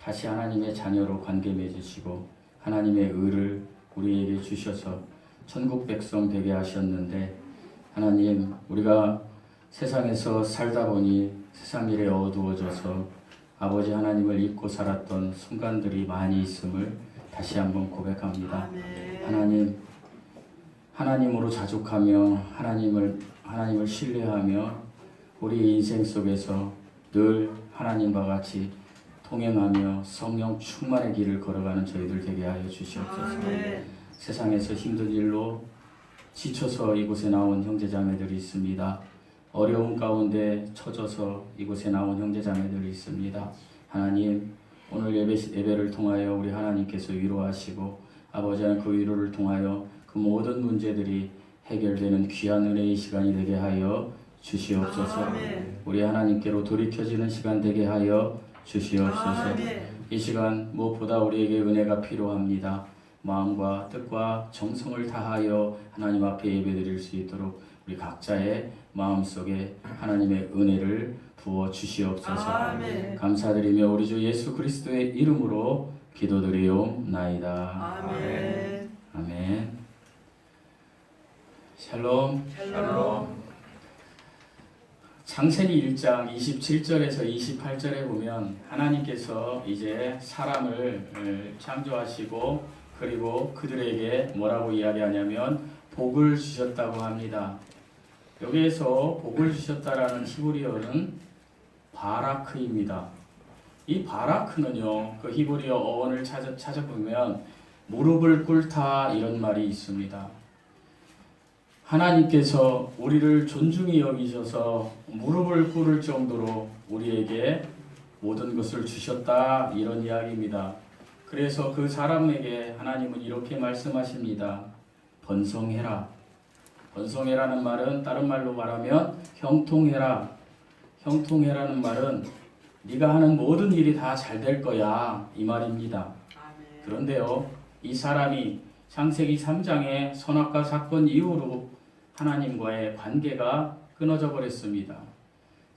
다시 하나님의 자녀로 관계 맺으시고 하나님의 의를 우리에게 주셔서 천국 백성 되게 하셨는데, 하나님, 우리가 세상에서 살다 보니 세상 일에 어두워져서 아버지 하나님을 잊고 살았던 순간들이 많이 있음을 다시 한번 고백합니다. 하나님, 하나님으로 자족하며 하나님을 신뢰하며 우리 인생 속에서 늘 하나님과 같이 동행하며 성령 충만의 길을 걸어가는 저희들 되게 하여 주시옵소서. 세상에서 힘든 일로 지쳐서 이곳에 나온 형제자매들이 있습니다. 어려운 가운데 처져서 이곳에 나온 형제자매들이 있습니다. 하나님, 오늘 예배를 통하여 우리 하나님께서 위로하시고 아버지 하나님 그 위로를 통하여 그 모든 문제들이 해결되는 귀한 은혜의 시간이 되게 하여 주시옵소서. 우리 하나님께로 돌이켜지는 시간 되게 하여 주시옵소서. 이 시간 무엇보다 우리에게 은혜가 필요합니다. 마음과 뜻과 정성을 다하여 하나님 앞에 예배드릴 수 있도록 우리 각자의 마음속에 하나님의 은혜를 부어 주시옵소서. 감사드리며 우리 주 예수 그리스도의 이름으로 기도드리옵나이다. 아멘. 아멘. 샬롬. 샬롬. 창세기 1장 27절에서 28절에 보면 하나님께서 이제 사람을 창조하시고 그리고 그들에게 뭐라고 이야기하냐면 복을 주셨다고 합니다. 여기에서 복을 주셨다라는 히브리어는 바라크입니다. 이 바라크는요, 그 히브리어 어원을 찾아보면 무릎을 꿇다 이런 말이 있습니다. 하나님께서 우리를 존중히 여기셔서 무릎을 꿇을 정도로 우리에게 모든 것을 주셨다 이런 이야기입니다. 그래서 그 사람에게 하나님은 이렇게 말씀하십니다. 번성해라. 번성해라는 말은 다른 말로 말하면 형통해라. 형통해라는 말은 네가 하는 모든 일이 다 잘 될 거야 이 말입니다. 그런데요, 이 사람이 창세기 3장의 선악과 사건 이후로 하나님과의 관계가 끊어져 버렸습니다.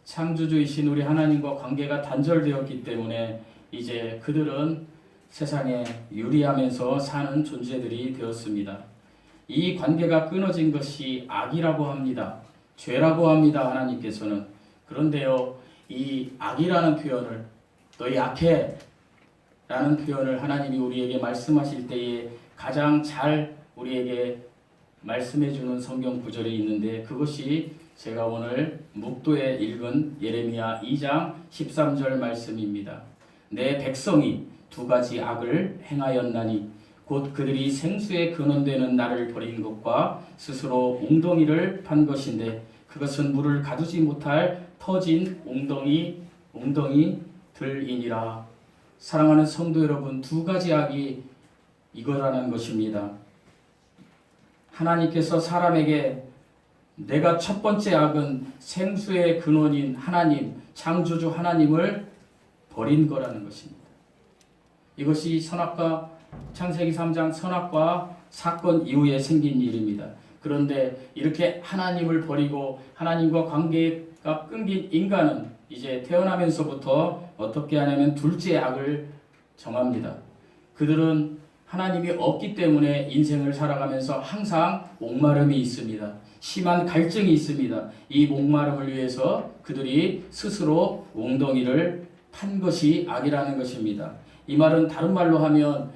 창조주이신 우리 하나님과 관계가 단절되었기 때문에 이제 그들은 세상에 유리하면서 사는 존재들이 되었습니다. 이 관계가 끊어진 것이 악이라고 합니다. 죄라고 합니다. 하나님께서는. 그런데요, 이 악이라는 표현을, 너희 악해 라는 표현을 하나님이 우리에게 말씀하실 때에 가장 잘 우리에게 말씀해주는 성경 구절이 있는데, 그것이 제가 오늘 묵도에 읽은 예레미야 2장 13절 말씀입니다. 내 백성이 두 가지 악을 행하였나니 곧 그들이 생수에 근원되는 나를 버린 것과 스스로 웅덩이를 판 것인데 그것은 물을 가두지 못할 터진 웅덩이들이니라. 사랑하는 성도 여러분, 두 가지 악이 이거라는 것입니다. 하나님께서 사람에게 내가 첫 번째 악은 생수의 근원인 하나님, 창조주 하나님을 버린 거라는 것입니다. 이것이 창세기 3장 선악과 사건 이후에 생긴 일입니다. 그런데 이렇게 하나님을 버리고 하나님과 관계가 끊긴 인간은 이제 태어나면서부터 어떻게 하냐면 둘째 악을 정합니다. 그들은 하나님이 없기 때문에 인생을 살아가면서 항상 목마름이 있습니다. 심한 갈증이 있습니다. 이 목마름을 위해서 그들이 스스로 웅덩이를 판 것이 악이라는 것입니다. 이 말은 다른 말로 하면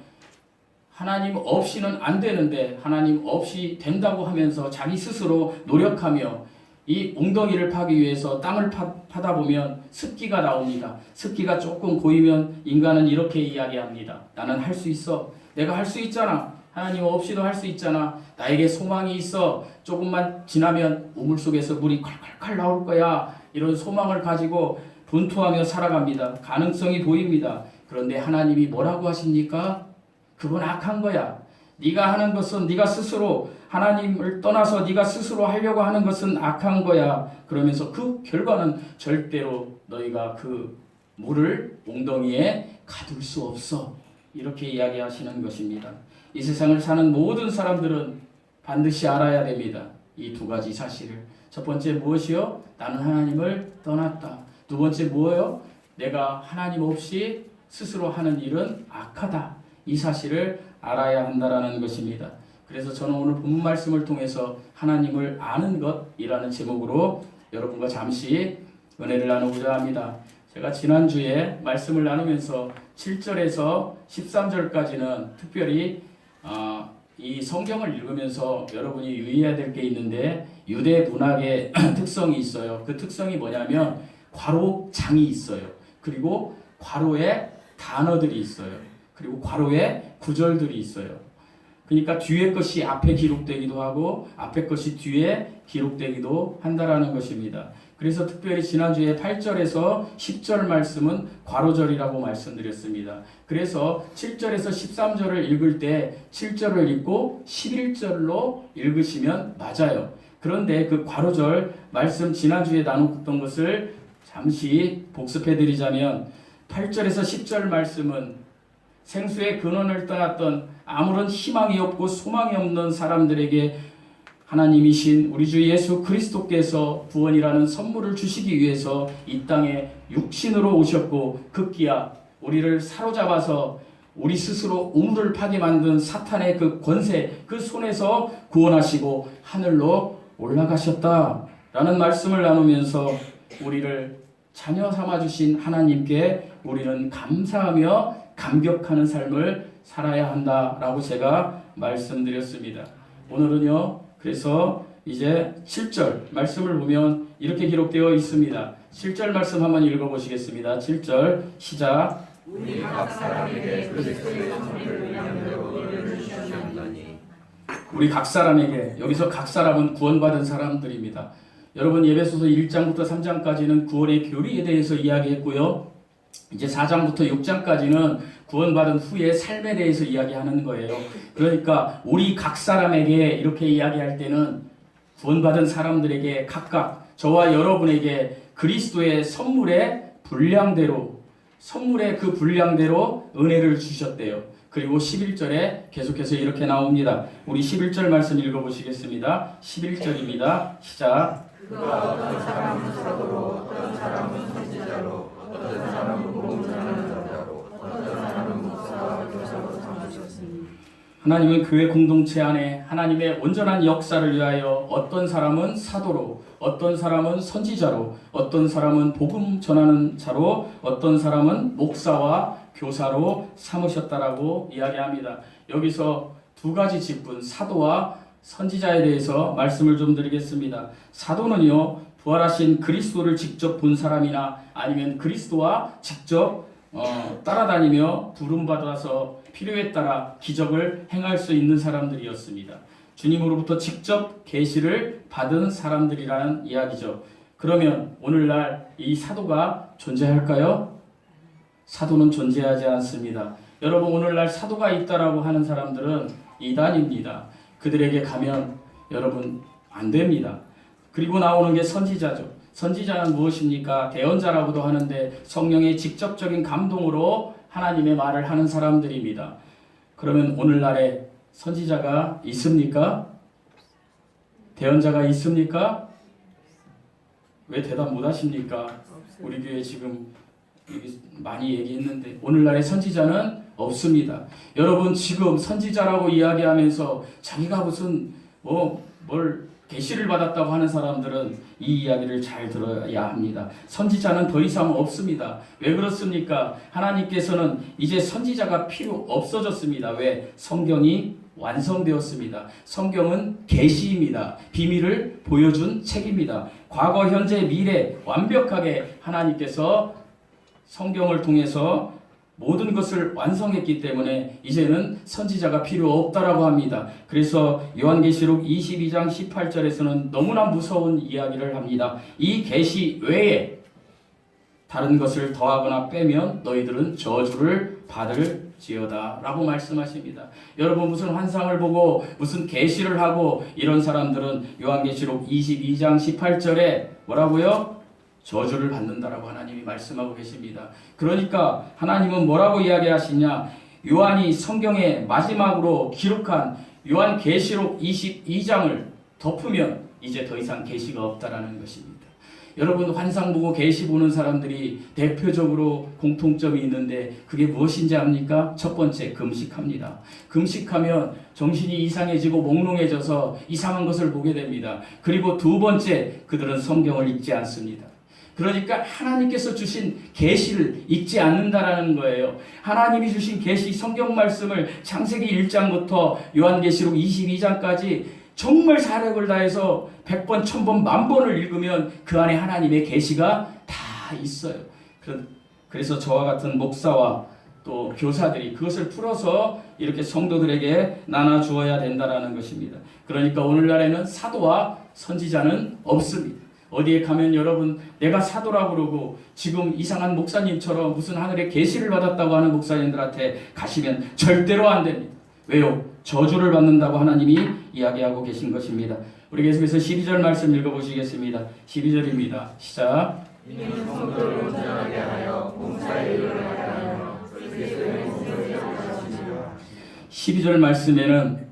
하나님 없이는 안 되는데 하나님 없이 된다고 하면서 자기 스스로 노력하며 이 웅덩이를 파기 위해서 땅을 파다 보면 습기가 나옵니다. 습기가 조금 고이면 인간은 이렇게 이야기합니다. 나는 할 수 있어. 내가 할 수 있잖아. 하나님 없이도 할 수 있잖아. 나에게 소망이 있어. 조금만 지나면 우물 속에서 물이 콸콸콸 나올 거야. 이런 소망을 가지고 분투하며 살아갑니다. 가능성이 보입니다. 그런데 하나님이 뭐라고 하십니까? 그건 악한 거야. 네가 하는 것은 네가 스스로 하나님을 떠나서 네가 스스로 하려고 하는 것은 악한 거야. 그러면서 그 결과는 절대로 너희가 그 물을 웅덩이에 가둘 수 없어. 이렇게 이야기하시는 것입니다. 이 세상을 사는 모든 사람들은 반드시 알아야 됩니다. 이 두 가지 사실을. 첫 번째 무엇이요? 나는 하나님을 떠났다. 두 번째 뭐예요? 내가 하나님 없이 스스로 하는 일은 악하다. 이 사실을 알아야 한다라는 것입니다. 그래서 저는 오늘 본문 말씀을 통해서 하나님을 아는 것이라는 제목으로 여러분과 잠시 은혜를 나누고자 합니다. 제가 지난주에 말씀을 나누면서 7절에서 13절까지는 특별히 이 성경을 읽으면서 여러분이 유의해야 될 게 있는데 유대 문학의 특성이 있어요. 그 특성이 뭐냐면 괄호장이 있어요. 그리고 괄호에 단어들이 있어요. 그리고 괄호에 구절들이 있어요. 그러니까 뒤에 것이 앞에 기록되기도 하고 앞에 것이 뒤에 기록되기도 한다라는 것입니다. 그래서 특별히 지난주에 8절에서 10절 말씀은 괄호절이라고 말씀드렸습니다. 그래서 7절에서 13절을 읽을 때 7절을 읽고 11절로 읽으시면 맞아요. 그런데 그 괄호절 말씀 지난주에 나눴던 것을 잠시 복습해 드리자면 8절에서 10절 말씀은 생수의 근원을 떠났던 아무런 희망이 없고 소망이 없는 사람들에게 하나님이신 우리 주 예수 그리스도께서 구원이라는 선물을 주시기 위해서 이 땅에 육신으로 오셨고 급기야 우리를 사로잡아서 우리 스스로 우물을 파게 만든 사탄의 그 권세, 그 손에서 구원하시고 하늘로 올라가셨다라는 말씀을 나누면서 우리를 자녀 삼아주신 하나님께 우리는 감사하며 감격하는 삶을 살아야 한다라고 제가 말씀드렸습니다. 오늘은요, 그래서 이제 7절 말씀을 보면 이렇게 기록되어 있습니다. 7절 말씀 한번 읽어보시겠습니다. 7절 시작. 우리 각 사람에게 그리스도의 선물을 위함으로 은혜를 주셨나니. 우리 각 사람에게, 여기서 각 사람은 구원받은 사람들입니다. 여러분 예배소서 1장부터 3장까지는 구원의 교리에 대해서 이야기했고요. 이제 4장부터 6장까지는 구원받은 후의 삶에 대해서 이야기하는 거예요. 그러니까 우리 각 사람에게 이렇게 이야기할 때는 구원받은 사람들에게 각각 저와 여러분에게 그리스도의 선물의 분량대로, 선물의 그 분량대로 은혜를 주셨대요. 그리고 11절에 계속해서 이렇게 나옵니다. 우리 11절 말씀 읽어보시겠습니다. 11절입니다. 시작. 그가 어떤 사람은 사도로, 어떤 사람은 선지자로, 어떤 사람은 봉사하는 자로, 어떤 사람은 목사와 교사로 삼으셨으니. 하나님은 교회 공동체 안에 하나님의 온전한 역사를 위하여 어떤 사람은 사도로, 어떤 사람은 선지자로, 어떤 사람은 복음 전하는 자로, 어떤 사람은 목사와 교사로 삼으셨다라고 이야기합니다. 여기서 두 가지 직분, 사도와 선지자에 대해서 말씀을 좀 드리겠습니다. 사도는요, 부활하신 그리스도를 직접 본 사람이나 아니면 그리스도와 직접 따라다니며 부름받아서 필요에 따라 기적을 행할 수 있는 사람들이었습니다. 주님으로부터 직접 계시를 받은 사람들이라는 이야기죠. 그러면 오늘날 이 사도가 존재할까요? 사도는 존재하지 않습니다. 여러분 오늘날 사도가 있다라고 하는 사람들은 이단입니다. 그들에게 가면 여러분 안 됩니다. 그리고 나오는 게 선지자죠. 선지자는 무엇입니까? 대언자라고도 하는데 성령의 직접적인 감동으로 하나님의 말을 하는 사람들입니다. 그러면 오늘날에 선지자가 있습니까? 대언자가 있습니까? 왜 대답 못 하십니까? 우리 교회 지금 많이 얘기했는데 오늘날의 선지자는 없습니다. 여러분 지금 선지자라고 이야기하면서 자기가 무슨 뭘 계시를 받았다고 하는 사람들은 이 이야기를 잘 들어야 합니다. 선지자는 더 이상 없습니다. 왜 그렇습니까? 하나님께서는 이제 선지자가 필요 없어졌습니다. 왜? 성경이 완성되었습니다. 성경은 계시입니다. 비밀을 보여준 책입니다. 과거, 현재, 미래 완벽하게 하나님께서 성경을 통해서 모든 것을 완성했기 때문에 이제는 선지자가 필요 없다라고 합니다. 그래서 요한계시록 22장 18절에서는 너무나 무서운 이야기를 합니다. 이 계시 외에 다른 것을 더하거나 빼면 너희들은 저주를 받을지어다 라고 말씀하십니다. 여러분 무슨 환상을 보고 무슨 계시를 하고 이런 사람들은 요한계시록 22장 18절에 뭐라고요? 저주를 받는다라고 하나님이 말씀하고 계십니다. 그러니까 하나님은 뭐라고 이야기하시냐? 요한이 성경의 마지막으로 기록한 요한계시록 22장을 덮으면 이제 더 이상 계시가 없다라는 것입니다. 여러분 환상 보고 계시 보는 사람들이 대표적으로 공통점이 있는데 그게 무엇인지 압니까? 첫 번째, 금식합니다. 금식하면 정신이 이상해지고 몽롱해져서 이상한 것을 보게 됩니다. 그리고 두 번째, 그들은 성경을 읽지 않습니다. 그러니까 하나님께서 주신 계시를 읽지 않는다라는 거예요. 하나님이 주신 계시 성경 말씀을 창세기 1장부터 요한계시록 22장까지 정말 사력을 다해서 100번, 1000번, 10,000번을 읽으면 그 안에 하나님의 계시가 다 있어요. 그래서 저와 같은 목사와 또 교사들이 그것을 풀어서 이렇게 성도들에게 나눠주어야 된다는 것입니다. 그러니까 오늘날에는 사도와 선지자는 없습니다. 어디에 가면 여러분 내가 사도라고 그러고 지금 이상한 목사님처럼 무슨 하늘에 계시를 받았다고 하는 목사님들한테 가시면 절대로 안 됩니다. 왜요? 저주를 받는다고 하나님이 이야기하고 계신 것입니다. 우리 계속해서 12절 말씀 읽어보시겠습니다. 12절입니다. 시작. 이는 성도를 온전하게 하여 봉사의 일을 하여 그리스도의 몸을 세우시니라. 12절 말씀에는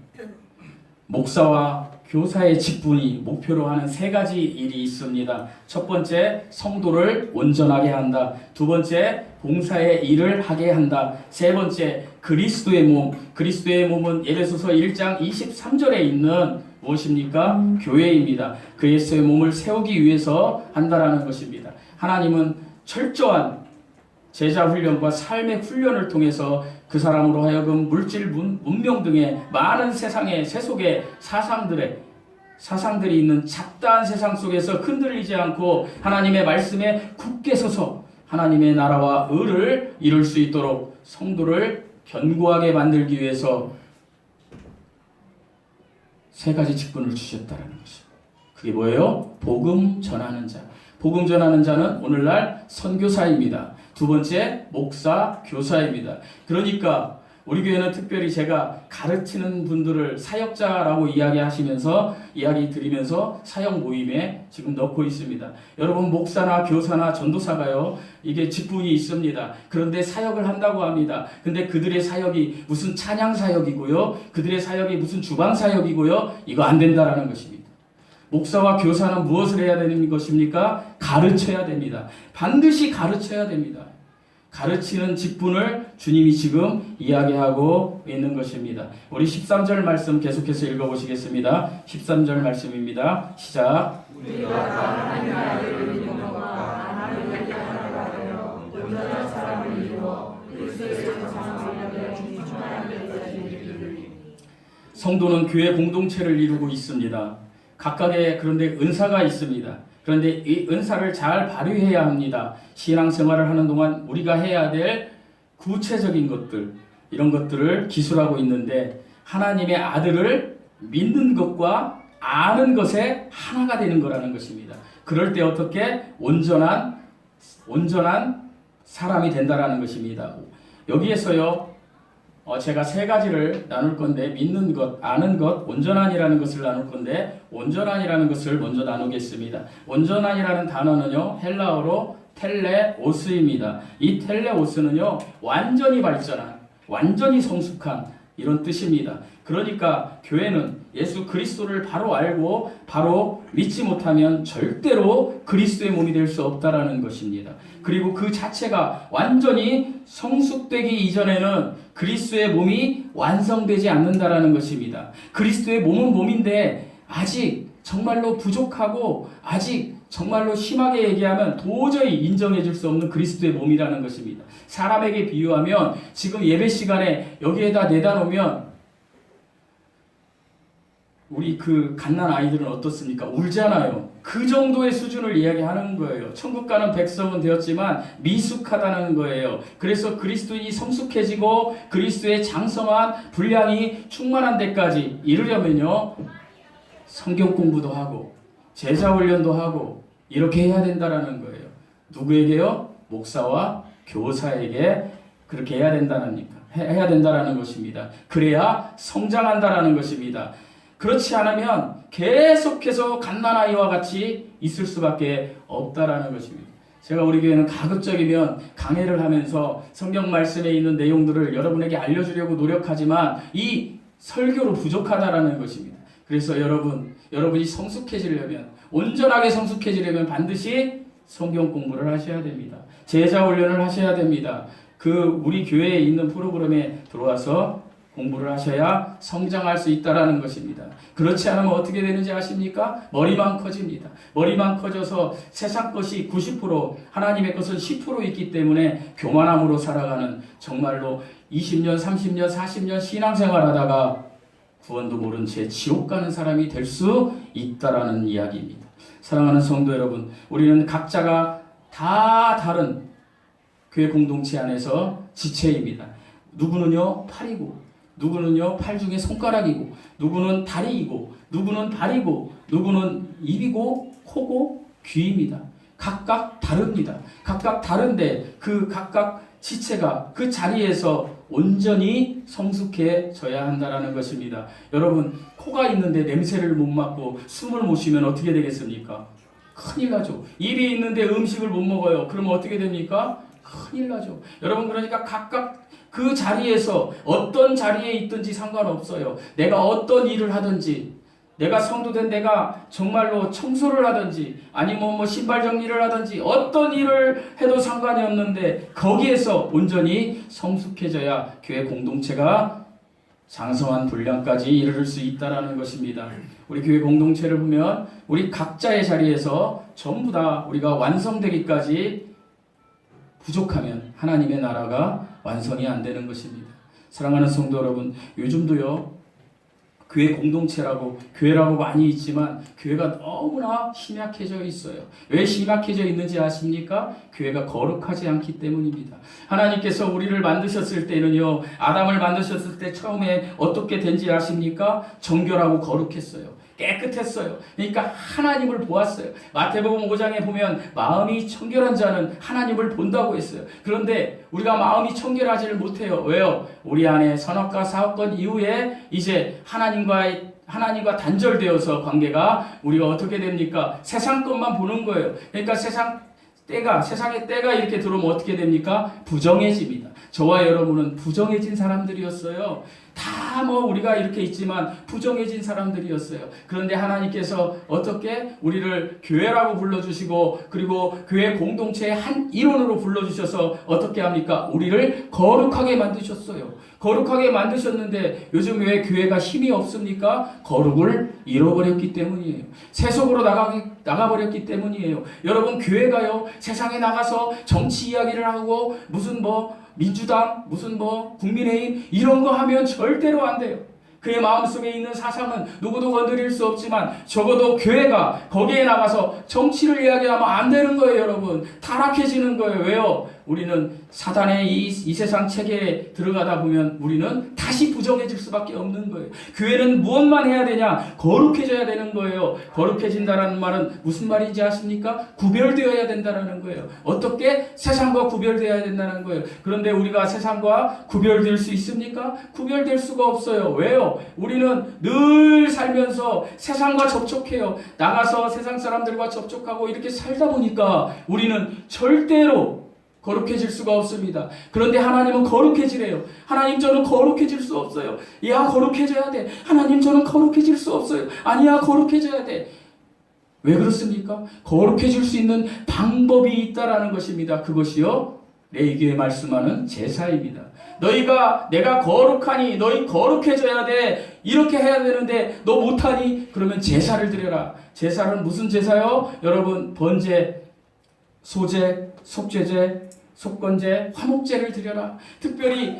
목사와 교사의 직분이 목표로 하는 세 가지 일이 있습니다. 첫 번째, 성도를 온전하게 한다. 두 번째, 봉사의 일을 하게 한다. 세 번째, 그리스도의 몸. 그리스도의 몸은 에베소서 1장 23절에 있는 무엇입니까? 교회입니다. 그리스도의 몸을 세우기 위해서 한다라는 것입니다. 하나님은 철저한 제자 훈련과 삶의 훈련을 통해서 그 사람으로 하여금 물질, 문명 등의 많은 세상의 세속의 사상들이 있는 잡다한 세상 속에서 흔들리지 않고 하나님의 말씀에 굳게 서서 하나님의 나라와 의를 이룰 수 있도록 성도를 견고하게 만들기 위해서 세 가지 직분을 주셨다는 것입니다. 그게 뭐예요? 복음 전하는 자. 복음 전하는 자는 오늘날 선교사입니다. 두 번째, 목사, 교사입니다. 그러니까 우리 교회는 특별히 제가 가르치는 분들을 사역자라고 이야기 드리면서 사역 모임에 지금 넣고 있습니다. 여러분 목사나 교사나 전도사가요, 이게 직분이 있습니다. 그런데 사역을 한다고 합니다. 근데 그들의 사역이 무슨 찬양 사역이고요, 그들의 사역이 무슨 주방 사역이고요, 이거 안 된다라는 것입니다. 목사와 교사는 무엇을 해야 되는 것입니까? 가르쳐야 됩니다. 반드시 가르쳐야 됩니다. 가르치는 직분을 주님이 지금 이야기하고 있는 것입니다. 우리 13절 말씀 계속해서 읽어보시겠습니다. 13절 말씀입니다. 시작. 우리가 다 하나님의 아들을 믿는 것과 하나님을 하나가 되어 온전한 사람을 이루어 그리스도의 정상을 충만하게 이루리니. 성도는 교회 공동체를 이루고 있습니다. 각각의 그런데 은사가 있습니다. 그런데 이 은사를 잘 발휘해야 합니다. 신앙생활을 하는 동안 우리가 해야 될 구체적인 것들, 이런 것들을 기술하고 있는데 하나님의 아들을 믿는 것과 아는 것에 하나가 되는 거라는 것입니다. 그럴 때 어떻게 온전한 사람이 된다라는 것입니다. 여기에서요, 제가 세 가지를 나눌 건데 믿는 것, 아는 것, 온전한이라는 것을 나눌 건데 온전한이라는 것을 먼저 나누겠습니다. 온전한이라는 단어는요, 헬라어로 텔레오스입니다. 이 텔레오스는요, 완전히 발전한, 완전히 성숙한 이런 뜻입니다. 그러니까 교회는 예수 그리스도를 바로 알고 바로 믿지 못하면 절대로 그리스도의 몸이 될 수 없다라는 것입니다. 그리고 그 자체가 완전히 성숙되기 이전에는 그리스도의 몸이 완성되지 않는다라는 것입니다. 그리스도의 몸은 몸인데 아직 정말로 부족하고 아직 정말로 심하게 얘기하면 도저히 인정해 줄 수 없는 그리스도의 몸이라는 것입니다. 사람에게 비유하면 지금 예배 시간에 여기에다 내다 놓으면 우리 그 갓난 아이들은 어떻습니까? 울잖아요. 그 정도의 수준을 이야기하는 거예요. 천국 가는 백성은 되었지만 미숙하다는 거예요. 그래서 그리스도인이 성숙해지고 그리스도의 장성한 분량이 충만한 데까지 이르려면요, 성경 공부도 하고 제자 훈련도 하고 이렇게 해야 된다라는 거예요. 누구에게요? 목사와 교사에게 그렇게 해야 된다라는 것입니다. 그래야 성장한다라는 것입니다. 그렇지 않으면 계속해서 갓난아이와 같이 있을 수밖에 없다라는 것입니다. 제가 우리 교회는 가급적이면 강해를 하면서 성경 말씀에 있는 내용들을 여러분에게 알려주려고 노력하지만 이 설교로 부족하다라는 것입니다. 그래서 여러분이 성숙해지려면 온전하게 성숙해지려면 반드시 성경 공부를 하셔야 됩니다. 제자 훈련을 하셔야 됩니다. 우리 교회에 있는 프로그램에 들어와서 공부를 하셔야 성장할 수 있다라는 것입니다. 그렇지 않으면 어떻게 되는지 아십니까? 머리만 커집니다. 머리만 커져서 세상 것이 90%, 하나님의 것은 10% 있기 때문에 교만함으로 살아가는, 정말로 20년, 30년, 40년 신앙생활하다가 구원도 모른 채 지옥 가는 사람이 될 수 있다라는 이야기입니다. 사랑하는 성도 여러분, 우리는 각자가 다 다른 교회 공동체 안에서 지체입니다. 누구는요 팔이고, 누구는요 팔 중에 손가락이고, 누구는 다리이고, 누구는 발이고, 누구는 입이고, 코고, 귀입니다. 각각 다릅니다. 각각 다른데 그 각각 지체가 그 자리에서 온전히 성숙해져야 한다는 것입니다. 여러분, 코가 있는데 냄새를 못 맡고 숨을 못 쉬면 어떻게 되겠습니까? 큰일 나죠. 입이 있는데 음식을 못 먹어요. 그러면 어떻게 됩니까? 큰일 나죠. 여러분, 그러니까 각각 그 자리에서 어떤 자리에 있든지 상관없어요. 내가 어떤 일을 하든지, 내가 성도된 내가 정말로 청소를 하든지 아니면 뭐 신발 정리를 하든지 어떤 일을 해도 상관이 없는데 거기에서 온전히 성숙해져야 교회 공동체가 장성한 분량까지 이르를 수 있다라는 것입니다. 우리 교회 공동체를 보면 우리 각자의 자리에서 전부 다 우리가 완성되기까지 부족하면 하나님의 나라가 완성이 안 되는 것입니다. 사랑하는 성도 여러분, 요즘도요 교회 공동체라고 교회라고 많이 있지만 교회가 너무나 심약해져 있어요. 왜 심약해져 있는지 아십니까? 교회가 거룩하지 않기 때문입니다. 하나님께서 우리를 만드셨을 때는요, 아담을 만드셨을 때 처음에 어떻게 된지 아십니까? 정결하고 거룩했어요. 깨끗했어요. 그러니까 하나님을 보았어요. 마태복음 5장에 보면 마음이 청결한 자는 하나님을 본다고 했어요. 그런데 우리가 마음이 청결하지를 못해요. 왜요? 우리 안에 선악과 사건 이후에 이제 하나님과 단절되어서 관계가 우리가 어떻게 됩니까? 세상 것만 보는 거예요. 그러니까 세상의 때가 이렇게 들어오면 어떻게 됩니까? 부정해집니다. 저와 여러분은 부정해진 사람들이었어요. 다 우리가 이렇게 있지만 부정해진 사람들이었어요. 그런데 하나님께서 어떻게 우리를 교회라고 불러주시고 그리고 교회 공동체의 한 일원으로 불러주셔서 어떻게 합니까? 우리를 거룩하게 만드셨어요. 거룩하게 만드셨는데 요즘 왜 교회가 힘이 없습니까? 거룩을 잃어버렸기 때문이에요. 세속으로 나가버렸기 때문이에요. 여러분, 교회가요 세상에 나가서 정치 이야기를 하고 무슨 민주당, 국민의힘 이런 거 하면 절대로 안 돼요. 그의 마음속에 있는 사상은 누구도 건드릴 수 없지만 적어도 교회가 거기에 나가서 정치를 이야기하면 안 되는 거예요, 여러분. 타락해지는 거예요. 왜요? 우리는 사단의 이 세상 체계에 들어가다 보면 우리는 다시 부정해질 수밖에 없는 거예요. 교회는 무엇만 해야 되냐? 거룩해져야 되는 거예요. 거룩해진다라는 말은 무슨 말인지 아십니까? 구별되어야 된다라는 거예요. 어떻게? 세상과 구별되어야 된다는 거예요. 그런데 우리가 세상과 구별될 수 있습니까? 구별될 수가 없어요. 왜요? 우리는 늘 살면서 세상과 접촉해요. 나가서 세상 사람들과 접촉하고 이렇게 살다 보니까 우리는 절대로 거룩해질 수가 없습니다. 그런데 하나님은 거룩해지래요. 하나님, 저는 거룩해질 수 없어요. 야, 거룩해져야 돼. 하나님, 저는 거룩해질 수 없어요. 아니야, 거룩해져야 돼. 왜 그렇습니까? 거룩해질 수 있는 방법이 있다라는 것입니다. 그것이요, 레위기에 말씀하는 제사입니다. 내가 거룩하니 너희 거룩해져야 돼. 이렇게 해야 되는데 너 못하니? 그러면 제사를 드려라. 제사는 무슨 제사요? 여러분, 번제, 소제, 속죄제, 속건제, 화목제를 드려라. 특별히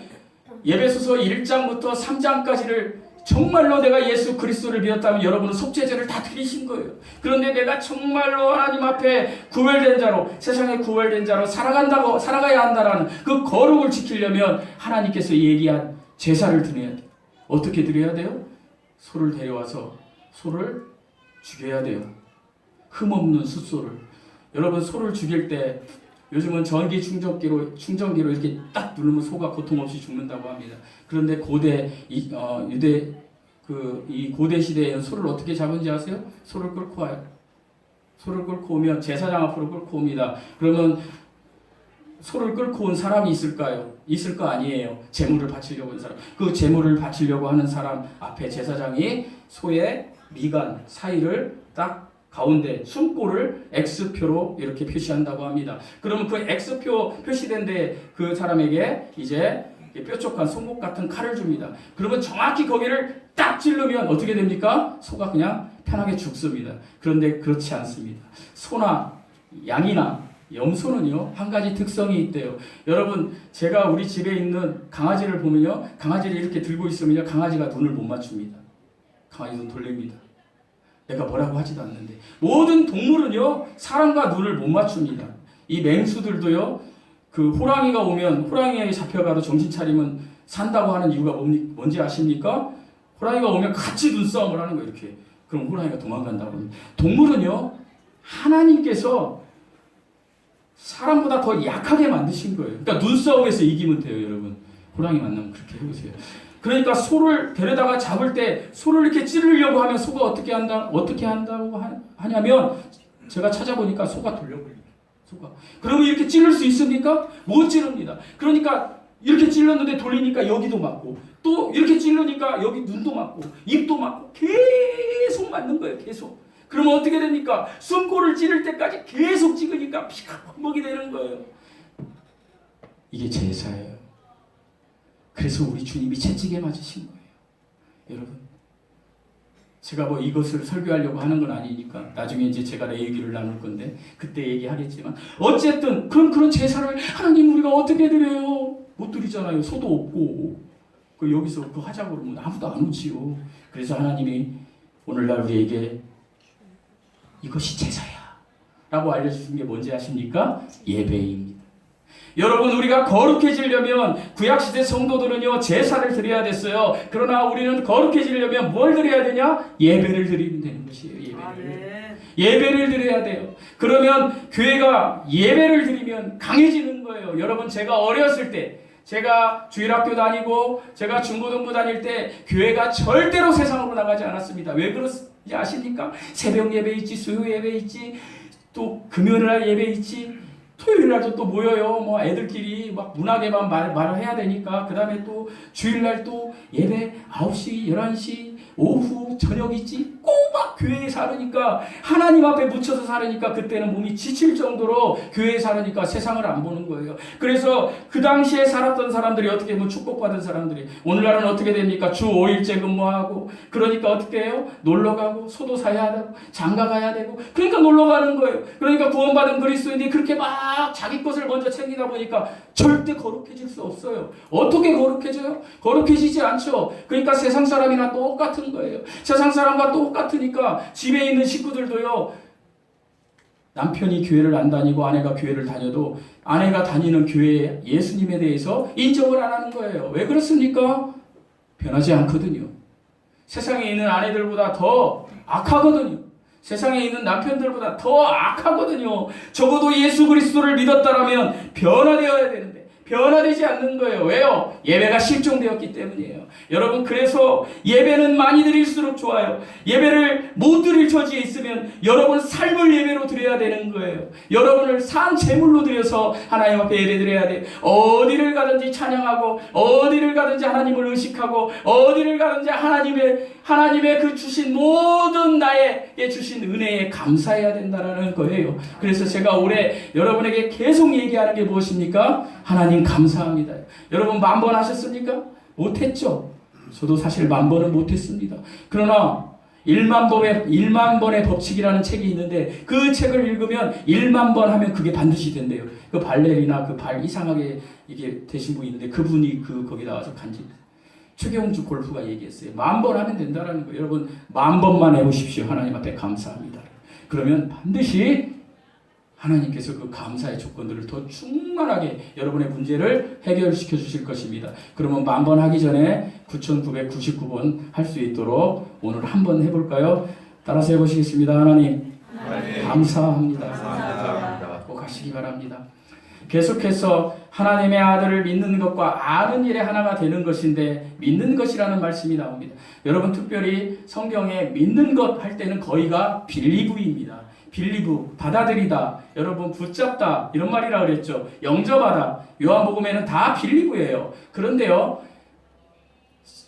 에베소서 1장부터 3장까지를 정말로 내가 예수 그리스도를 믿었다면 여러분은 속죄제를 다 드리신 거예요. 그런데 내가 정말로 하나님 앞에 구별된 자로, 세상에 구별된 자로 살아가야 한다라는 그 거룩을 지키려면 하나님께서 얘기한 제사를 드려야 돼요. 어떻게 드려야 돼요? 소를 데려와서 소를 죽여야 돼요. 흠없는 숫소를. 여러분, 소를 죽일 때 요즘은 전기 충전기로 이렇게 딱 누르면 소가 고통 없이 죽는다고 합니다. 그런데 이 고대 시대에는 소를 어떻게 잡은지 아세요? 소를 끌고 와요. 소를 끌고 오면 제사장 앞으로 끌고 옵니다. 그러면 소를 끌고 온 사람이 있을까요? 있을 거 아니에요. 제물을 바치려고 하는 사람. 그 제물을 바치려고 하는 사람 앞에 제사장이 소의 미간 사이를 딱 가운데 숨골을 X표로 이렇게 표시한다고 합니다. 그러면 그 X표 표시된 데 그 사람에게 이제 뾰족한 송곳 같은 칼을 줍니다. 그러면 정확히 거기를 딱 찌르면 어떻게 됩니까? 소가 그냥 편하게 죽습니다. 그런데 그렇지 않습니다. 소나 양이나 염소는요, 한 가지 특성이 있대요. 여러분, 제가 우리 집에 있는 강아지를 보면요, 강아지를 이렇게 들고 있으면요, 강아지가 눈을 못 맞춥니다. 강아지 눈 돌립니다. 내가 뭐라고 하지도 않는데. 모든 동물은요, 사람과 눈을 못 맞춥니다. 이 맹수들도요, 그 호랑이가 오면, 호랑이에 잡혀가도 정신 차리면 산다고 하는 이유가 뭔지 아십니까? 호랑이가 오면 같이 눈싸움을 하는 거예요, 이렇게. 그럼 호랑이가 도망간다고 합니다. 동물은요, 하나님께서 사람보다 더 약하게 만드신 거예요. 그러니까 눈싸움에서 이기면 돼요, 여러분. 호랑이 만나면 그렇게 해보세요. 그러니까 소를 데려다가 잡을 때 소를 이렇게 찌르려고 하면 소가 어떻게 한다고 하냐면 제가 찾아보니까 소가 돌려버립니다. 소가. 그러면 이렇게 찌를 수 있습니까? 못 찌릅니다. 그러니까 이렇게 찔렀는데 돌리니까 여기도 맞고 또 이렇게 찔르니까 여기 눈도 맞고 입도 맞고 계속 맞는 거예요. 계속. 그러면 어떻게 됩니까? 숨골을 찌를 때까지 계속 찍으니까 피가 펑벅이 되는 거예요. 이게 제사예요. 그래서 우리 주님이 채찍에 맞으신 거예요. 여러분, 제가 뭐 이것을 설교하려고 하는 건 아니니까 나중에 이제 제가 내 얘기를 나눌 건데 그때 얘기하겠지만 어쨌든 그런 제사를 하나님 우리가 어떻게 드려요? 못 드리잖아요. 소도 없고 그 여기서 그 하자고 그러면 아무도 안 오지요. 그래서 하나님이 오늘날 우리에게 이것이 제사야 라고 알려주신 게 뭔지 아십니까? 예배입니다. 여러분, 우리가 거룩해지려면 구약시대 성도들은요 제사를 드려야 됐어요. 그러나 우리는 거룩해지려면 뭘 드려야 되냐? 예배를 드리면 되는 것이에요. 예배를 드려야 돼요. 그러면 교회가 예배를 드리면 강해지는 거예요. 여러분, 제가 어렸을 때 제가 주일학교 다니고 제가 중고등부 다닐 때 교회가 절대로 세상으로 나가지 않았습니다. 왜 그렇지 아십니까? 새벽 예배 있지, 수요 예배 있지, 또 금요일날 예배 있지, 토요일날도 또 모여요. 뭐 애들끼리 막 문화개방 말을 해야 되니까. 그 다음에 또 주일날 또 예배 9시, 11시, 오후, 저녁 있지. 꼬박 교회에 살으니까 하나님 앞에 묻혀서 살으니까 그때는 몸이 지칠 정도로 교회에 살으니까 세상을 안 보는 거예요. 그래서 그 당시에 살았던 사람들이 어떻게 보면 축복받은 사람들이 오늘날은 어떻게 됩니까? 주 5일째 근무하고 그러니까 어떻게 해요? 놀러가고 소도 사야 되고 장가 가야 되고 그러니까 놀러가는 거예요. 그러니까 구원받은 그리스도인들이 그렇게 막 자기 것을 먼저 챙기다 보니까 절대 거룩해질 수 없어요. 어떻게 거룩해져요? 거룩해지지 않죠. 그러니까 세상 사람이나 똑같은 거예요. 세상 사람과 똑같으니까 집에 있는 식구들도요. 남편이 교회를 안 다니고 아내가 교회를 다녀도 아내가 다니는 교회에 예수님에 대해서 인정을 안 하는 거예요. 왜 그렇습니까? 변하지 않거든요. 세상에 있는 아내들보다 더 악하거든요. 세상에 있는 남편들보다 더 악하거든요. 적어도 예수 그리스도를 믿었다라면 변화되어야 되는데 변화되지 않는 거예요. 왜요? 예배가 실종되었기 때문이에요. 여러분, 그래서 예배는 많이 드릴수록 좋아요. 예배를 못 드릴 처지에 있으면 여러분 삶을 예배로 드려야 되는 거예요. 여러분을 산 제물로 드려서 하나님 앞에 예배 드려야 돼요. 어디를 가든지 찬양하고 어디를 가든지 하나님을 의식하고 어디를 가든지 하나님의 그 주신 모든 나에게 주신 은혜에 감사해야 된다는 거예요. 그래서 제가 올해 여러분에게 계속 얘기하는 게 무엇입니까? 하나님 감사합니다. 여러분 10,000번 하셨습니까? 못했죠. 저도 사실 10,000번은 못했습니다. 그러나 1만 번의 법칙이라는 책이 있는데 그 책을 읽으면 1만 번 하면 그게 반드시 된대요. 그 발레리나 그 발 이상하게 이게 되신 분이 있는데 그분이 거기 나와서 간지 최경주 골프가 얘기했어요. 10,000번 하면 된다라는 거예요. 여러분 10,000번만 해보십시오. 하나님 앞에 감사합니다. 그러면 반드시 하나님께서 그 감사의 조건들을 더 충만하게 여러분의 문제를 해결시켜 주실 것입니다. 그러면 10,000번 하기 전에 9,999번 할 수 있도록 오늘 한번 해볼까요? 따라서 해보시겠습니다. 하나님 감사합니다. 꼭 하시기 바랍니다. 계속해서 하나님의 아들을 믿는 것과 아는 일에 하나가 되는 것인데 믿는 것이라는 말씀이 나옵니다. 여러분 특별히 성경에 믿는 것 할 때는 거의가 빌리브입니다. 빌리브, 받아들이다, 여러분 붙잡다 이런 말이라 그랬죠. 영접하다. 요한복음에는 다 빌리브예요. 그런데요,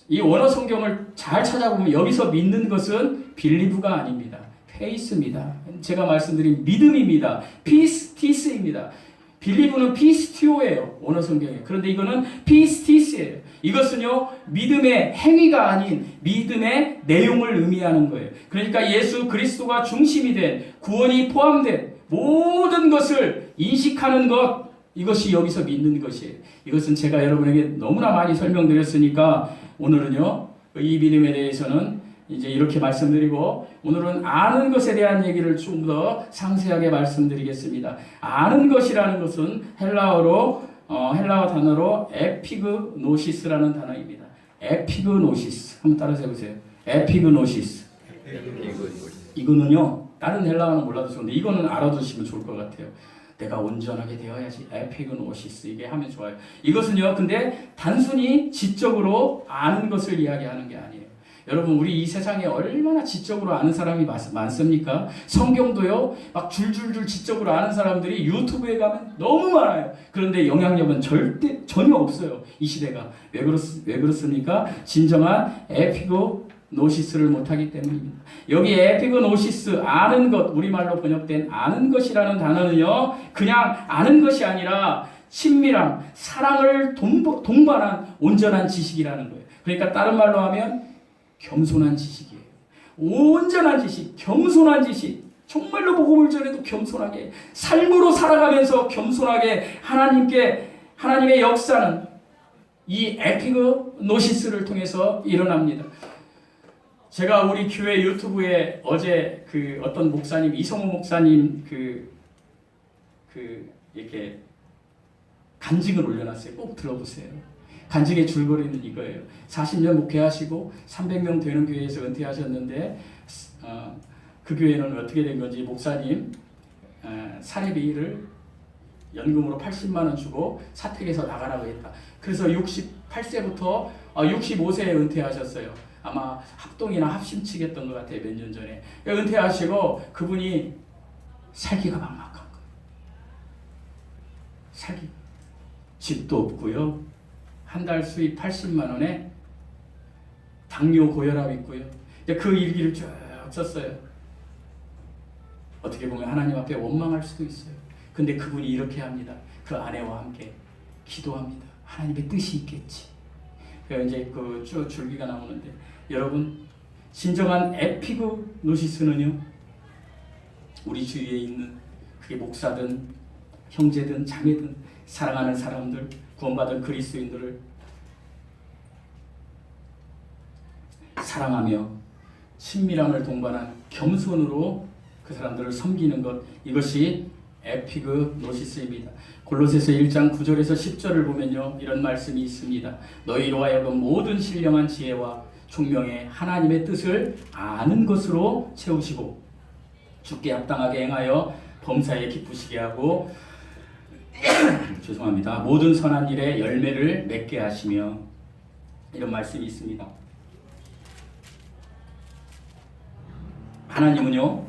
이 원어 성경을 잘 찾아보면 여기서 믿는 것은 빌리브가 아닙니다. 페이스입니다. 제가 말씀드린 믿음입니다. 피스티스입니다. 빌리브는 피스티오예요. 원어 성경에. 그런데 이거는 피스티스예요. 이것은요, 믿음의 행위가 아닌 믿음의 내용을 의미하는 거예요. 그러니까 예수 그리스도가 중심이 된, 구원이 포함된 모든 것을 인식하는 것, 이것이 여기서 믿는 것이에요. 이것은 제가 여러분에게 너무나 많이 설명드렸으니까 오늘은요, 이 믿음에 대해서는 이제 이렇게 말씀드리고, 오늘은 아는 것에 대한 얘기를 좀 더 상세하게 말씀드리겠습니다. 아는 것이라는 것은 헬라어 단어로 에피그노시스라는 단어입니다. 에피그노시스. 한번 따라서 해보세요. 에피그노시스. 이거는요, 다른 헬라어는 몰라도 좋은데 이거는 알아두시면 좋을 것 같아요. 내가 온전하게 되어야지. 에피그노시스. 이게 하면 좋아요. 이것은요, 근데 단순히 지적으로 아는 것을 이야기하는 게 아니에요. 여러분, 우리 이 세상에 얼마나 지적으로 아는 사람이 많습니까? 성경도요, 막 줄줄줄 지적으로 아는 사람들이 유튜브에 가면 너무 많아요. 그런데 영향력은 전혀 없어요. 이 시대가. 왜 그렇습니까? 진정한 에피그노시스를 못하기 때문입니다. 여기 에피그노시스, 아는 것, 우리말로 번역된 아는 것이라는 단어는요, 그냥 아는 것이 아니라 친밀함, 사랑을 동반한 온전한 지식이라는 거예요. 그러니까 다른 말로 하면 겸손한 지식이에요. 온전한 지식, 겸손한 지식. 정말로 복음을 전해도 겸손하게, 삶으로 살아가면서 겸손하게 하나님의 역사는 이 에피그노시스를 통해서 일어납니다. 제가 우리 교회 유튜브에 어제 어떤 목사님, 이성호 목사님 이렇게 간증을 올려놨어요. 꼭 들어보세요. 간증의 줄거리는 이거예요. 40년 목회하시고 300명 되는 교회에서 은퇴하셨는데 그 교회는 어떻게 된 건지, 목사님 사례비를 연금으로 80만 원 주고 사택에서 나가라고 했다. 그래서 68세부터 65세에 은퇴하셨어요. 아마 합동이나 합심치겠던 것 같아요. 몇 년 전에. 은퇴하시고 그분이 살기가 막막한 거예요. 집도 없고요. 한 달 수입 80만 원에 당뇨 고혈압 있고요. 그 일기를 쭉 썼어요. 어떻게 보면 하나님 앞에 원망할 수도 있어요. 근데 그분이 이렇게 합니다. 그 아내와 함께 기도합니다. 하나님의 뜻이 있겠지. 이제 쭉 줄기가 나오는데, 여러분, 진정한 에피그노시스는요, 우리 주위에 있는, 그게 목사든 형제든 자매든 사랑하는 사람들, 구원받은 그리스도인들을 사랑하며 친밀함을 동반한 겸손으로 그 사람들을 섬기는 것, 이것이 에피그노시스입니다. 골로새서 1장 9절에서 10절을 보면요, 이런 말씀이 있습니다. 너희로 하여금 모든 신령한 지혜와 총명의 하나님의 뜻을 아는 것으로 채우시고 주께 합당하게 행하여 범사에 기쁘시게 하고 죄송합니다. 모든 선한 일에 열매를 맺게 하시며, 이런 말씀이 있습니다. 하나님은요,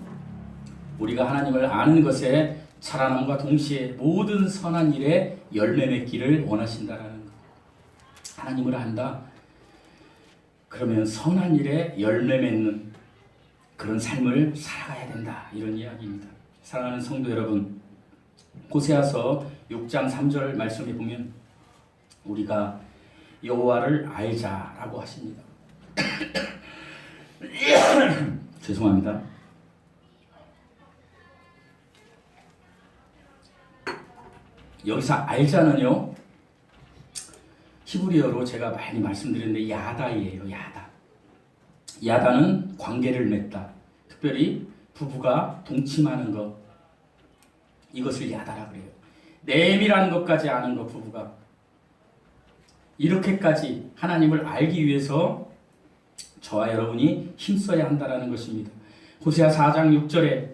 우리가 하나님을 아는 것에 자라남과 동시에 모든 선한 일에 열매 맺기를 원하신다라는 것. 하나님을 안다. 그러면 선한 일에 열매 맺는 그런 삶을 살아가야 된다. 이런 이야기입니다. 사랑하는 성도 여러분, 호세아서 6장 3절 말씀에 보면 우리가 여호와를 알자라고 하십니다. 죄송합니다. 여기서 알자는요, 히브리어로 제가 많이 말씀드렸는데 야다이에요. 야다는 관계를 맺다. 특별히 부부가 동침하는 것, 이것을 야다라 그래요. 내밀한 것까지 아는 것, 부부가. 이렇게까지 하나님을 알기 위해서 저와 여러분이 힘써야 한다는 것입니다. 호세아 4장 6절에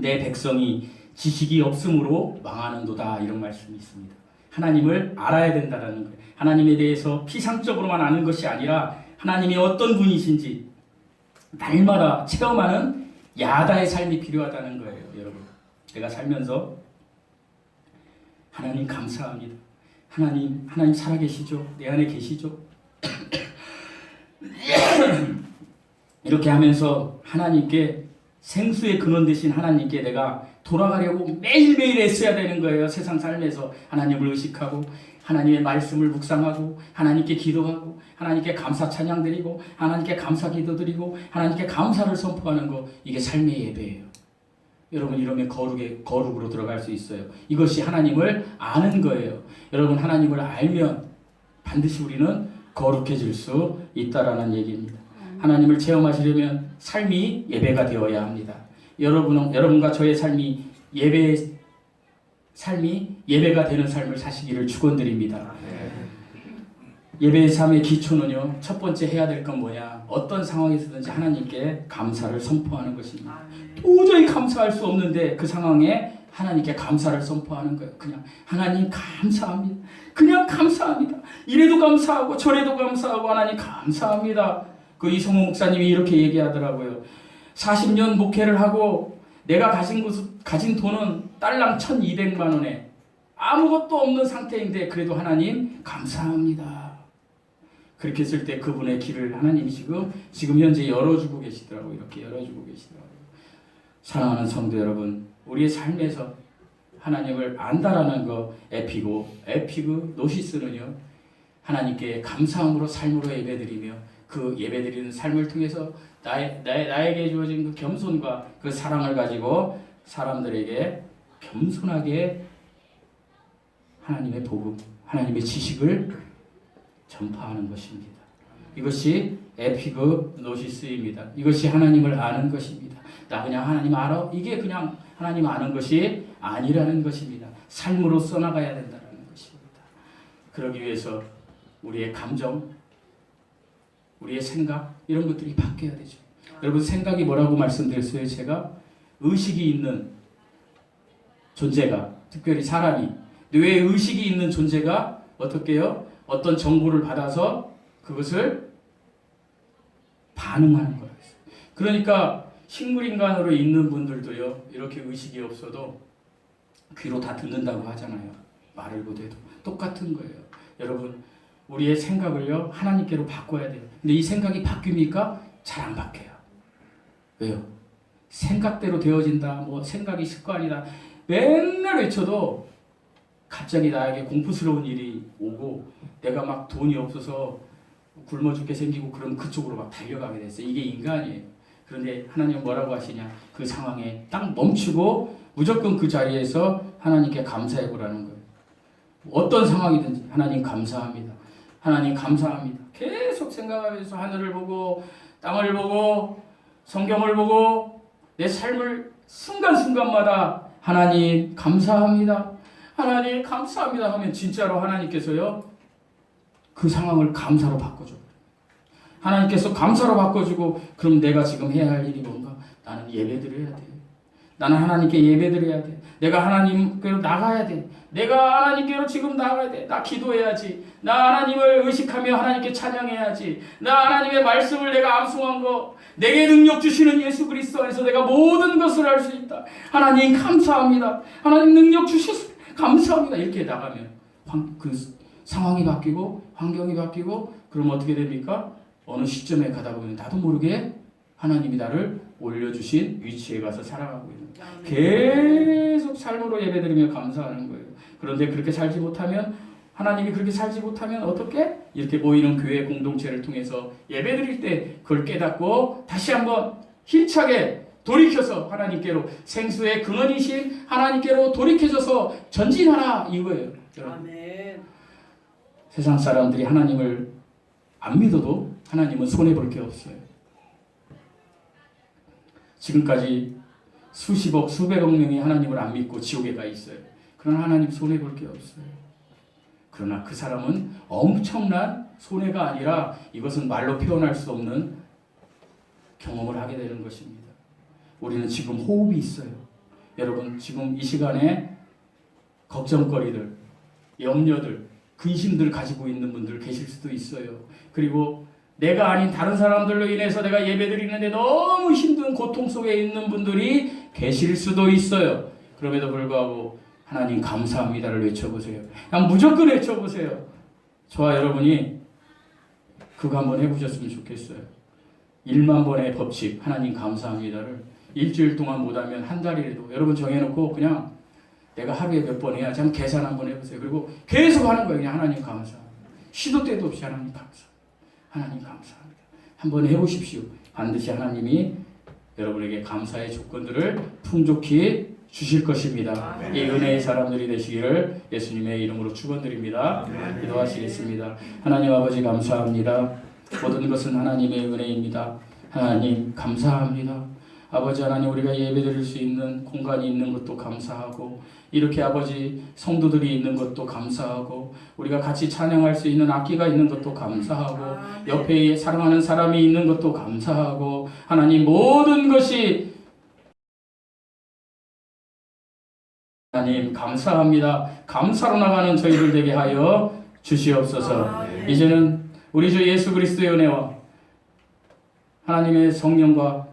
내 백성이 지식이 없으므로 망하는도다, 이런 말씀이 있습니다. 하나님을 알아야 된다는 거예요. 하나님에 대해서 피상적으로만 아는 것이 아니라 하나님이 어떤 분이신지 날마다 체험하는 야다의 삶이 필요하다는 거예요. 여러분, 제가 살면서 하나님 감사합니다. 하나님 살아계시죠? 내 안에 계시죠? 이렇게 하면서 하나님께, 생수의 근원 되신 하나님께 내가 돌아가려고 매일매일 애써야 되는 거예요. 세상 삶에서 하나님을 의식하고 하나님의 말씀을 묵상하고 하나님께 기도하고 하나님께 감사 찬양 드리고 하나님께 감사 기도 드리고 하나님께 감사를 선포하는 거, 이게 삶의 예배예요. 여러분, 이러면 거룩으로 들어갈 수 있어요. 이것이 하나님을 아는 거예요. 여러분, 하나님을 알면 반드시 우리는 거룩해질 수 있다라는 얘기입니다. 하나님을 체험하시려면 삶이 예배가 되어야 합니다. 여러분과 저의 삶이 예배가 되는 삶을 사시기를 축원드립니다. 예배의 삶의 기초는요, 첫 번째 해야 될 건 뭐냐? 어떤 상황에서든지 하나님께 감사를 선포하는 것입니다. 도저히 감사할 수 없는데 그 상황에 하나님께 감사를 선포하는 거예요. 그냥 하나님 감사합니다. 그냥 감사합니다. 이래도 감사하고 저래도 감사하고 하나님 감사합니다. 그 이성호 목사님이 이렇게 얘기하더라고요. 40년 목회를 하고 내가 가진 돈은 딸랑 1,200만 원에 아무것도 없는 상태인데 그래도 하나님 감사합니다. 그렇게 했을 때 그분의 길을 하나님이 지금 현재 열어주고 계시더라고요. 이렇게 열어주고 계시더라고요. 사랑하는 성도 여러분, 우리의 삶에서 하나님을 안다라는 거, 에피그 노시스는요, 하나님께 감사함으로 삶으로 예배드리며 그 예배드리는 삶을 통해서 나에게 주어진 그 겸손과 그 사랑을 가지고 사람들에게 겸손하게 하나님의 복음, 하나님의 지식을 전파하는 것입니다. 이것이 에피그 노시스입니다. 이것이 하나님을 아는 것입니다. 나 그냥 하나님 알아? 이게 그냥 하나님 아는 것이 아니라는 것입니다. 삶으로 써나가야 된다는 것입니다. 그러기 위해서 우리의 감정, 우리의 생각, 이런 것들이 바뀌어야 되죠. 여러분, 생각이 뭐라고 말씀드렸어요? 제가 의식이 있는 존재가, 특별히 사람이 뇌에 의식이 있는 존재가 어떻게 해요? 어떤 정보를 받아서 그것을 반응하는 거라고 했어요. 그러니까 식물인간으로 있는 분들도요, 이렇게 의식이 없어도 귀로 다 듣는다고 하잖아요. 말을 못해도 똑같은 거예요. 여러분, 우리의 생각을요, 하나님께로 바꿔야 돼요. 근데 이 생각이 바뀝니까? 잘 안 바뀌어요. 왜요? 생각대로 되어진다, 생각이 습관이다, 맨날 외쳐도 갑자기 나에게 공포스러운 일이 오고 내가 막 돈이 없어서 굶어 죽게 생기고 그러면 그쪽으로 막 달려가게 됐어요. 이게 인간이에요. 그런데 하나님은 뭐라고 하시냐? 그 상황에 딱 멈추고 무조건 그 자리에서 하나님께 감사해 보라는 거예요. 어떤 상황이든지 하나님 감사합니다. 하나님 감사합니다. 계속 생각하면서 하늘을 보고 땅을 보고 성경을 보고 내 삶을 순간순간마다 하나님 감사합니다. 하나님 감사합니다 하면 진짜로 하나님께서요, 그 상황을 감사로 바꿔줘요. 하나님께서 감사로 바꿔주고, 그럼 내가 지금 해야 할 일이 뭔가? 나는 예배드려야 돼. 나는 하나님께 예배드려야 돼. 내가 하나님께로 나가야 돼. 내가 하나님께로 지금 나가야 돼. 나 기도해야지. 나 하나님을 의식하며 하나님께 찬양해야지. 나 하나님의 말씀을 내가 암송한 거, 내게 능력 주시는 예수 그리스도 안에서 내가 모든 것을 할 수 있다. 하나님 감사합니다. 하나님 능력 주셔서 감사합니다. 이렇게 나가면 그 상황이 바뀌고 환경이 바뀌고, 그럼 어떻게 됩니까? 어느 시점에 가다 보면 나도 모르게 하나님이 나를 올려주신 위치에 가서 살아가고 있는 거예요. 계속 삶으로 예배드리며 감사하는 거예요. 그런데 그렇게 살지 못하면, 하나님이 그렇게 살지 못하면 어떻게? 이렇게 모이는 교회 공동체를 통해서 예배드릴 때 그걸 깨닫고 다시 한번 힘차게 돌이켜서 하나님께로, 생수의 근원이신 하나님께로 돌이켜져서 전진하라, 이거예요. 아멘. 세상 사람들이 하나님을 안 믿어도 하나님은 손해볼 게 없어요. 지금까지 수십억, 수백억 명이 하나님을 안 믿고 지옥에 가 있어요. 그러나 하나님 손해볼 게 없어요. 그러나 그 사람은 엄청난 손해가 아니라 이것은 말로 표현할 수 없는 경험을 하게 되는 것입니다. 우리는 지금 호흡이 있어요. 여러분, 지금 이 시간에 걱정거리들, 염려들, 근심들 가지고 있는 분들 계실 수도 있어요. 그리고 내가 아닌 다른 사람들로 인해서 내가 예배드리는데 너무 힘든 고통 속에 있는 분들이 계실 수도 있어요. 그럼에도 불구하고 하나님 감사합니다를 외쳐보세요. 그냥 무조건 외쳐보세요. 저와 여러분이 그거 한번 해보셨으면 좋겠어요. 1만 번의 법칙 하나님 감사합니다를 일주일 동안 못하면 한 달이라도 여러분 정해놓고 그냥 내가 하루에 몇 번 해야지 한번 계산 한번 해보세요. 그리고 계속 하는 거예요. 그냥 하나님 감사합니다. 시도 때도 없이 하나님 감사합니다. 하나님 감사합니다. 한번 해보십시오. 반드시 하나님이 여러분에게 감사의 조건들을 풍족히 주실 것입니다. 이 은혜의 사람들이 되시기를 예수님의 이름으로 축원드립니다. 기도하시겠습니다. 하나님 아버지 감사합니다. 모든 것은 하나님의 은혜입니다. 하나님 감사합니다. 아버지 하나님 우리가 예배드릴 수 있는 공간이 있는 것도 감사하고 이렇게 아버지 성도들이 있는 것도 감사하고 우리가 같이 찬양할 수 있는 악기가 있는 것도 감사하고 옆에 사랑하는 사람이 있는 것도 감사하고 하나님 모든 것이 하나님 감사합니다. 감사로 나가는 저희들 되게 하여 주시옵소서. 이제는 우리 주 예수 그리스도의 은혜와 하나님의 성령과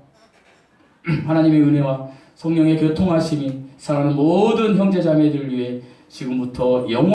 하나님의 은혜와 성령의 교통하심이 사랑하는 모든 형제 자매들 위해 지금부터 영원